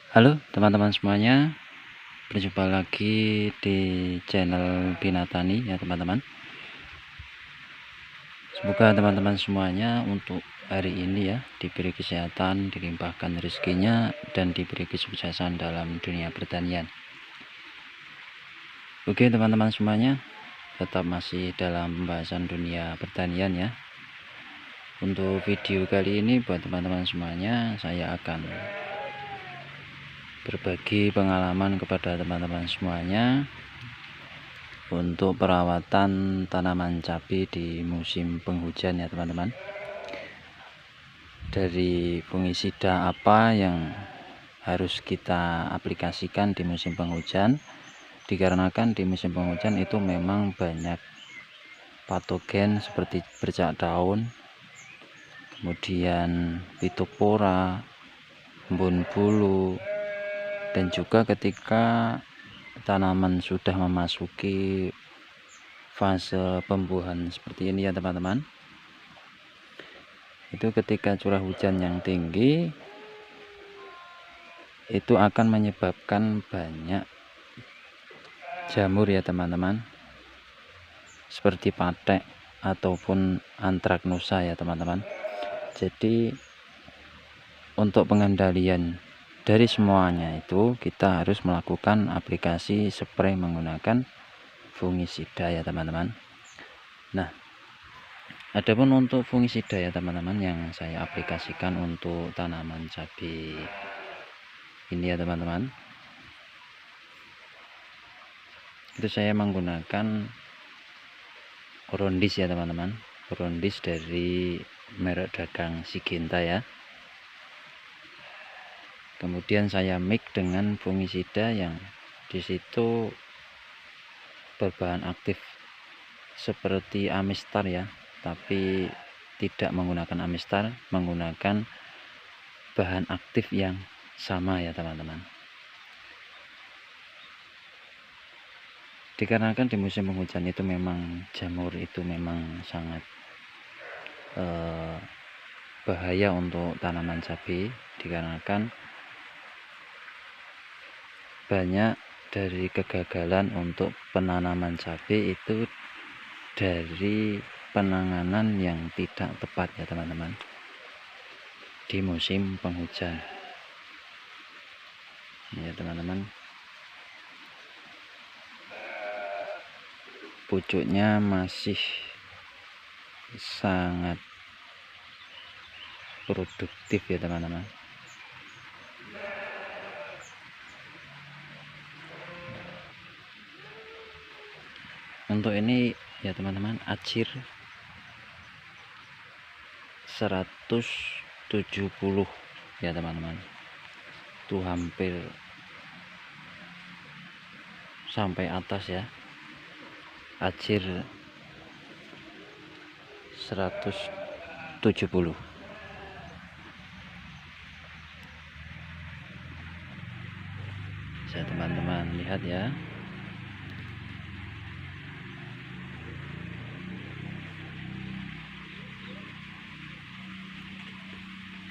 Halo teman-teman semuanya, berjumpa lagi di channel Binatani ya teman-teman. Semoga teman-teman semuanya untuk hari ini ya diberi kesehatan, dilimpahkan rezekinya, dan diberi kesuksesan dalam dunia pertanian. Oke teman-teman semuanya, tetap masih dalam pembahasan dunia pertanian ya. Untuk video kali ini buat teman-teman semuanya, saya akan berbagi pengalaman kepada teman-teman semuanya untuk perawatan tanaman cabai di musim penghujan ya teman-teman. Dari fungisida apa yang harus kita aplikasikan di musim penghujan, dikarenakan di musim penghujan itu memang banyak patogen seperti bercak daun, kemudian pitopora, embun bulu, dan juga ketika tanaman sudah memasuki fase pembuahan seperti ini ya teman-teman, itu ketika curah hujan yang tinggi itu akan menyebabkan banyak jamur ya teman-teman, seperti patek ataupun antraknosa ya teman-teman. Jadi untuk pengendalian dari semuanya itu kita harus melakukan aplikasi spray menggunakan fungisida ya teman-teman. Nah, adapun untuk fungisida ya teman-teman yang saya aplikasikan untuk tanaman cabai ini ya teman-teman, itu saya menggunakan Rondis ya teman-teman, Rondis dari merek dagang Sigenta ya. Kemudian saya mix dengan fungisida yang disitu berbahan aktif seperti Amistar ya, tapi tidak menggunakan Amistar, menggunakan bahan aktif yang sama ya teman-teman. Dikarenakan di musim penghujan itu memang jamur itu memang sangat bahaya untuk tanaman cabai, dikarenakan banyak dari kegagalan untuk penanaman cabai itu dari penanganan yang tidak tepat ya teman-teman di musim penghujan ya teman-teman. Pucuknya masih sangat produktif ya teman-teman. Untuk ini ya teman-teman, Acir 170 ya teman-teman, itu hampir sampai atas ya. Acir 170. Bisa teman-teman lihat ya.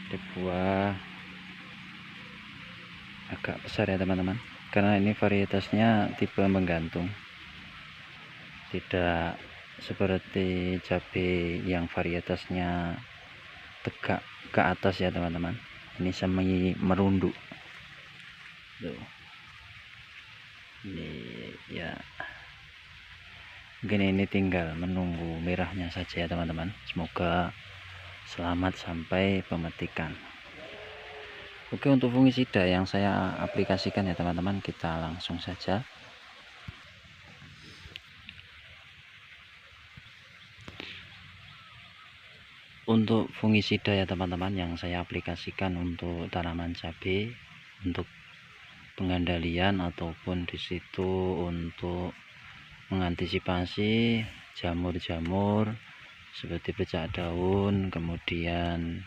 Di buah agak besar ya teman-teman, karena ini varietasnya tipe menggantung, tidak seperti cabai yang varietasnya tegak ke atas ya teman-teman. Ini semi merunduk tuh. Ini ya, mungkin ini tinggal menunggu merahnya saja ya teman-teman. Semoga selamat sampai pemetikan. Oke, untuk fungisida yang saya aplikasikan ya teman-teman, kita langsung saja. Untuk fungisida ya teman-teman yang saya aplikasikan untuk tanaman cabai, untuk pengendalian ataupun disitu untuk mengantisipasi jamur-jamur seperti bercak daun, kemudian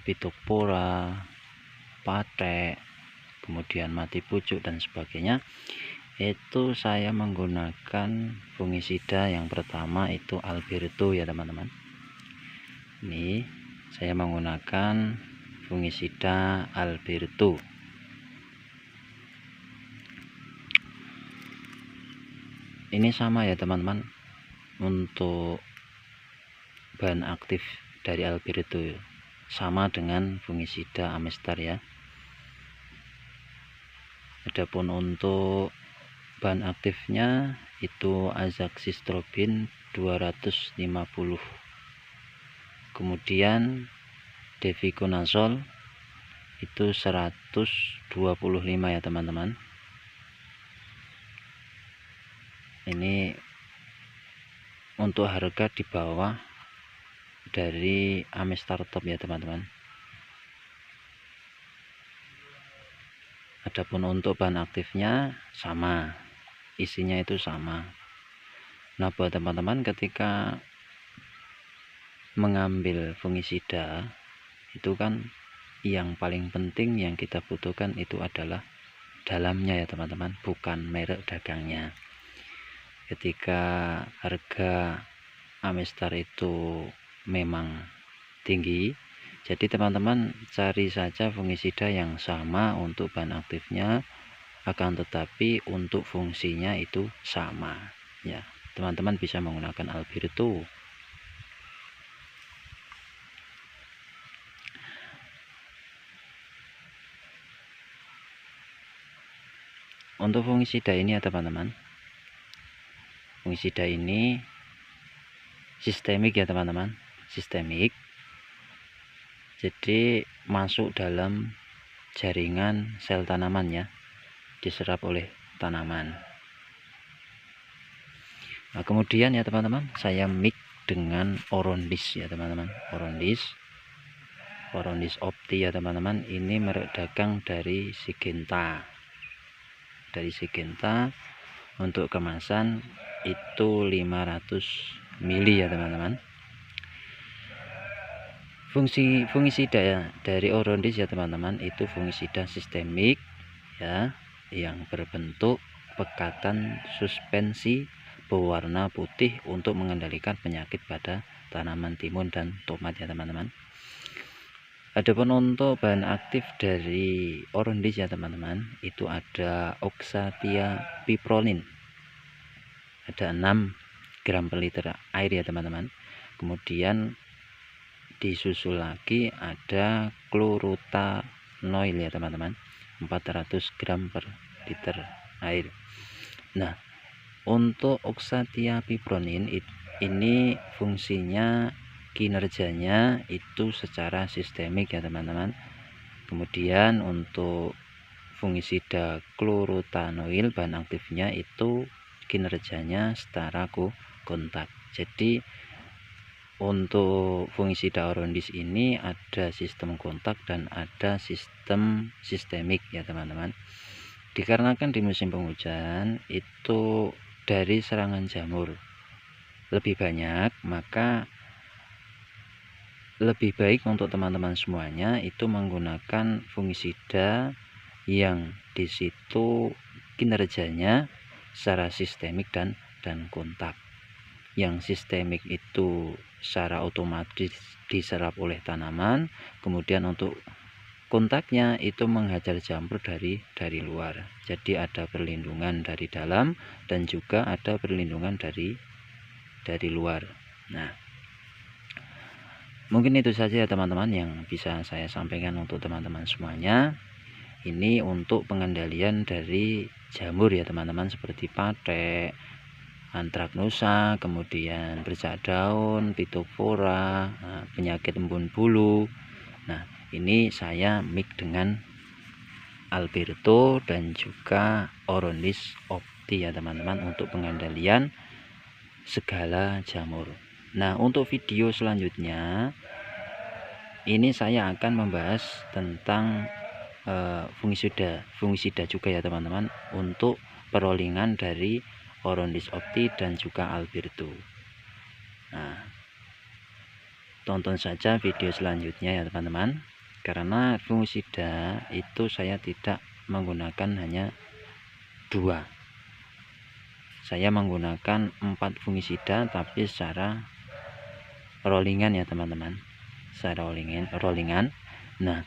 pitopora, patek, kemudian mati pucuk dan sebagainya. Itu saya menggunakan fungisida yang pertama itu Alberto ya teman-teman. Ini saya menggunakan fungisida Alberto Ini sama ya teman-teman, untuk bahan aktif dari Albereto sama dengan fungisida Amestar ya. Adapun untuk bahan aktifnya itu azoxystrobin 250, kemudian deviconazole itu 125 ya teman-teman. Ini untuk harga di bawah dari Amestar Top ya teman-teman. Adapun untuk bahan aktifnya sama, isinya itu sama. Nah buat teman-teman ketika mengambil fungisida itu kan yang paling penting yang kita butuhkan itu adalah dalamnya ya teman-teman, bukan merek dagangnya. Ketika harga Amestar itu memang tinggi, jadi teman-teman cari saja fungisida yang sama untuk bahan aktifnya, akan tetapi untuk fungsinya itu sama ya. Teman-teman bisa menggunakan Albereto. Untuk fungisida ini ya teman-teman, fungisida ini sistemik ya teman-teman, sistemik. Jadi masuk dalam jaringan sel tanaman ya, diserap oleh tanaman. Nah kemudian ya teman-teman, saya mix dengan Orondis ya teman-teman, Orondis Opti ya teman-teman. Ini merek dagang dari Syngenta. Untuk kemasan itu 500 ml ya teman-teman. Fungisida ya dari Orondis ya teman-teman, itu fungisida sistemik ya, yang berbentuk pekatan suspensi berwarna putih untuk mengendalikan penyakit pada tanaman timun dan tomat ya teman-teman. Adapun untuk bahan aktif dari Orondis ya teman-teman, itu ada oxatiapiprolin, ada 6 gram per liter air ya teman-teman. Kemudian disusul lagi ada chlorothalonil ya teman-teman, 400 gram per liter air. Nah untuk oxatiapiprolin ini fungsinya, kinerjanya itu secara sistemik ya teman-teman. Kemudian untuk fungisida chlorothalonil bahan aktifnya itu kinerjanya setara kontak. Jadi untuk fungisida Orondis ini ada sistem kontak dan ada sistem sistemik ya teman-teman. Dikarenakan di musim penghujan itu dari serangan jamur lebih banyak, maka lebih baik untuk teman-teman semuanya itu menggunakan fungisida yang di situ kinerjanya secara sistemik dan kontak. Yang sistemik itu secara otomatis diserap oleh tanaman, kemudian untuk kontaknya itu menghajar jamur dari luar. Jadi ada perlindungan dari dalam dan juga ada perlindungan dari luar. Nah mungkin itu saja ya teman-teman yang bisa saya sampaikan untuk teman-teman semuanya. Ini untuk pengendalian dari jamur ya teman-teman, seperti patek, antraknosa, kemudian bercak daun, pitofora, penyakit embun bulu. Nah ini saya mix dengan Albereto dan juga Orondis Opti ya teman-teman, untuk pengendalian segala jamur. Nah untuk video selanjutnya ini saya akan membahas tentang fungisida juga ya teman-teman, untuk perolingan dari Orondis Opti dan juga Albereto. Nah tonton saja video selanjutnya ya teman-teman, karena fungisida itu saya tidak menggunakan hanya 2, saya menggunakan 4 fungisida tapi secara rollingan ya teman-teman, secara rollingan. Nah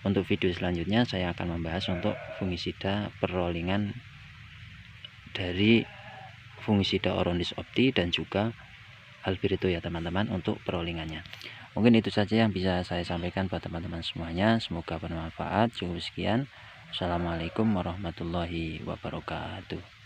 untuk video selanjutnya saya akan membahas untuk fungisida perrollingan dari fungisida Oronis opti dan juga Albirito ya teman-teman untuk perolingannya. Mungkin itu saja yang bisa saya sampaikan buat teman-teman semuanya, semoga bermanfaat. Cukup sekian. Assalamualaikum warahmatullahi wabarakatuh.